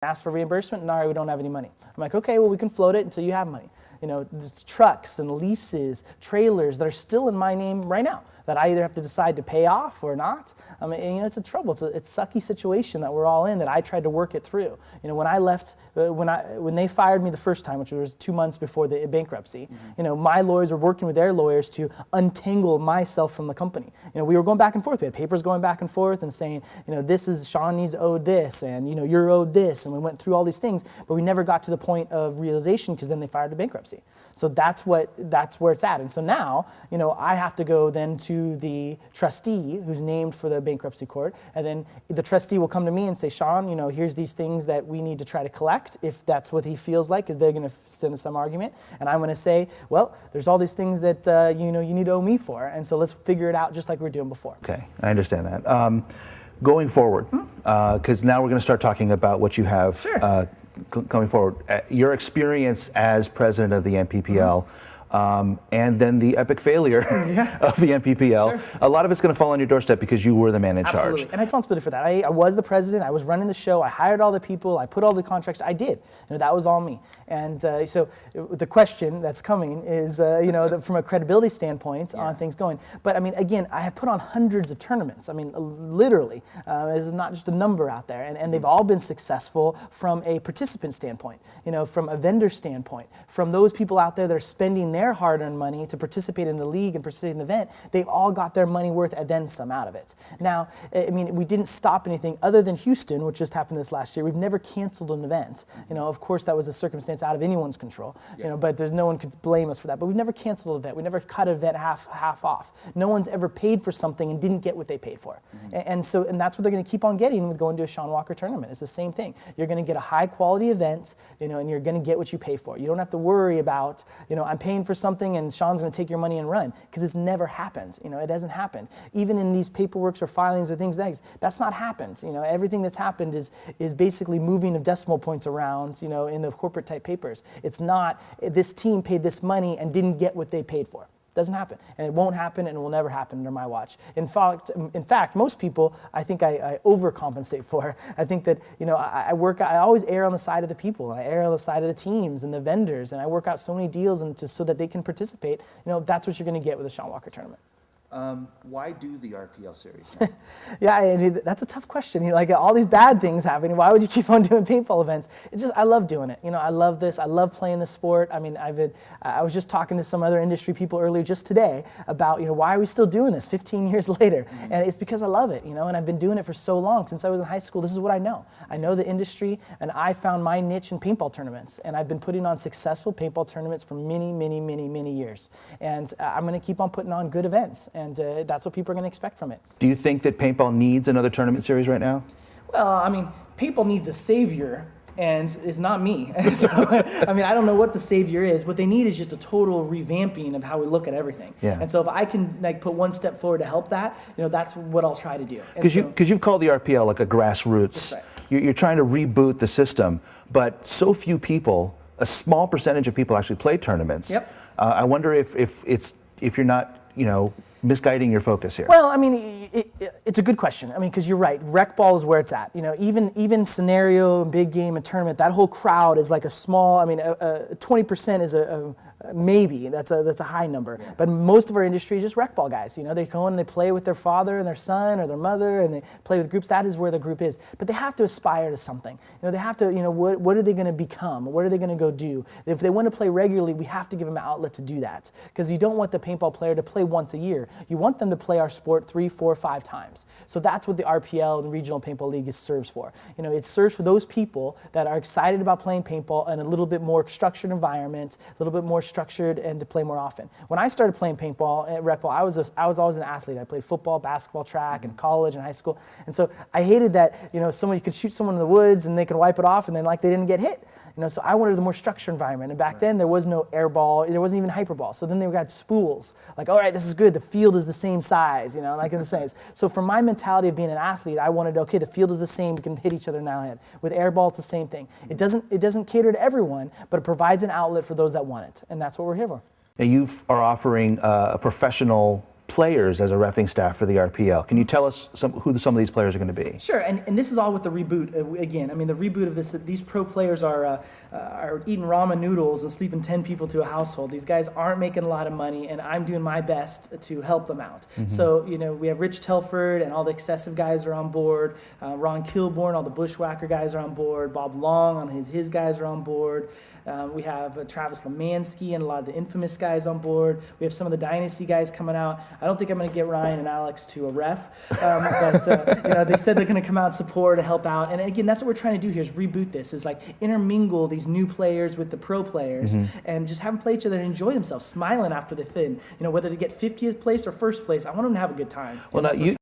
Ask for reimbursement? No, we don't have any money. I'm like, okay, well, we can float it until you have money. You know, it's trucks and leases, trailers that are still in my name right now that I either have to decide to pay off or not. I mean, you know, it's a trouble. It's a sucky situation that we're all in that I tried to work it through. You know, when I left, when they fired me the first time, which was 2 months before the bankruptcy, you know, my lawyers were working with their lawyers to untangle myself from the company. You know, we were going back and forth. We had papers going back and forth and saying, you know, this is, Shawn needs owed this, and, you know, you're owed this, and we went through all these things, but we never got to the point of realization because then they fired the bankruptcy. So that's where it's at. And so now, you know, I have to go then to the trustee who's named for the bankruptcy court, and then the trustee will come to me and say, Shawn, you know, here's these things that we need to try to collect if that's what he feels like, because they're going to send some argument. And I'm going to say, well, there's all these things that, you know, you need to owe me for. And so let's figure it out just like we were doing before. Okay, I understand that. Going forward, because now we're going to start talking about what you have Sure. Going forward. Your experience as president of the NPPL, and then the epic failure of the NPPL. Sure. A lot of it's going to fall on your doorstep because you were the man in Absolutely. charge. And I don't split it for that. I was the president. I was running the show. I hired all the people. I put all the contracts. I did. You know, that was all me. And so the question that's coming is, you know, from a credibility standpoint on things going. But I mean, again, I have put on hundreds of tournaments. I mean, literally, this is not just a number out there. And they've all been successful from a participant standpoint, you know, from a vendor standpoint, from those people out there that are spending their hard-earned money to participate in the league and participate in the event. They've all got their money worth and then some out of it. Now, I mean, we didn't stop anything other than Houston, which just happened this last year. We've never canceled an event. You know, of course, that was a circumstance out of anyone's control. You know, but there's no one could blame us for that. But we've never canceled an event. We never cut an event half off. No one's ever paid for something and didn't get what they paid for. And that's what they're going to keep on getting with going to a Shawn Walker tournament. It's the same thing. You're going to get a high-quality event, you know, and you're going to get what you pay for. You don't have to worry about, you know, I'm paying for something and Shawn's going to take your money and run, because it's never happened. You know, it hasn't happened. Even in these paperworks or filings or things like that, that's not happened. You know, everything that's happened is basically moving of decimal points around, you know, in the corporate type papers. It's not this team paid this money and didn't get what they paid for. Doesn't happen, and it won't happen, and it will never happen under my watch. In fact, most people, I think I overcompensate for. I think that, you know, I always err on the side of the people, and I err on the side of the teams and the vendors, and I work out so many deals and just so that they can participate. You know, that's what you're going to get with a Shawn Walker tournament. Why do the RPL series? Yeah, that's a tough question. You know, like, all these bad things happening. Why would you keep on doing paintball events? It's just, I love doing it. You know, I love this. I love playing the sport. I mean, I was just talking to some other industry people earlier just today about, you know, why are we still doing this 15 years later? And it's because I love it, you know, and I've been doing it for so long. Since I was in high school, this is what I know. I know the industry, and I found my niche in paintball tournaments, and I've been putting on successful paintball tournaments for many, many, many, many years. And I'm going to keep on putting on good events. And that's what people are going to expect from it. Do you think that paintball needs another tournament series right now? Well, I mean, paintball needs a savior, and it's not me. So, I mean, I don't know what the savior is. What they need is just a total revamping of how we look at everything. Yeah. And so if I can, like, put one step forward to help that, you know, that's what I'll try to do. Because you've called the RPL like a grassroots. That's right. You're trying to reboot the system, but so few people, a small percentage of people actually play tournaments. Yep. I wonder if you're not, you know, misguiding your focus here. Well, I mean, it's a good question. I mean, because you're right, rec ball is where it's at. You know, even scenario, big game, and tournament, that whole crowd is like a small. I mean, 20% is a maybe. That's a high number. Yeah. But most of our industry is just rec ball guys. You know, they go in and they play with their father and their son or their mother, and they play with groups. That is where the group is. But they have to aspire to something. You know, they have to. You know, what are they going to become? What are they going to go do? If they want to play regularly, we have to give them an outlet to do that. Because you don't want the paintball player to play once a year. You want them to play our sport 3, 4, 5 times. So that's what the RPL, the Regional Paintball League, serves for. You know, it serves for those people that are excited about playing paintball in a little bit more structured environment, a little bit more structured, and to play more often. When I started playing paintball at rec ball, I was always an athlete. I played football, basketball, track, in college and high school. And so I hated that, you know, somebody could shoot someone in the woods and they could wipe it off and then, like, they didn't get hit. You know, so I wanted a more structured environment. And back then there was no air ball, there wasn't even hyperball. So then they got spools. Like, all right, this is good. The field is the same size, you know, like in the same. So for my mentality of being an athlete, I wanted, okay, the field is the same. We can hit each other now. With air ball, it's the same thing. It doesn't cater to everyone, but it provides an outlet for those that want it. And that's what we're here for. Now you are offering a professional players as a reffing staff for the RPL. Can you tell us who some of these players are going to be? Sure, and this is all with the reboot. Again, I mean, the reboot of this, these pro players are eating ramen noodles and sleeping 10 people to a household. These guys aren't making a lot of money, and I'm doing my best to help them out. So, you know, we have Rich Telford and all the excessive guys are on board. Ron Kilborn, all the bushwhacker guys are on board. Bob Long, on his guys are on board. We have Travis Lemansky and a lot of the infamous guys on board. We have some of the Dynasty guys coming out. I don't think I'm going to get Ryan and Alex to a ref, but you know, they said they're going to come out and support and help out. And again, that's what we're trying to do here is reboot this, is like intermingle these new players with the pro players and just have them play each other and enjoy themselves, smiling after the fin. You know, whether they get 50th place or first place, I want them to have a good time. Well, now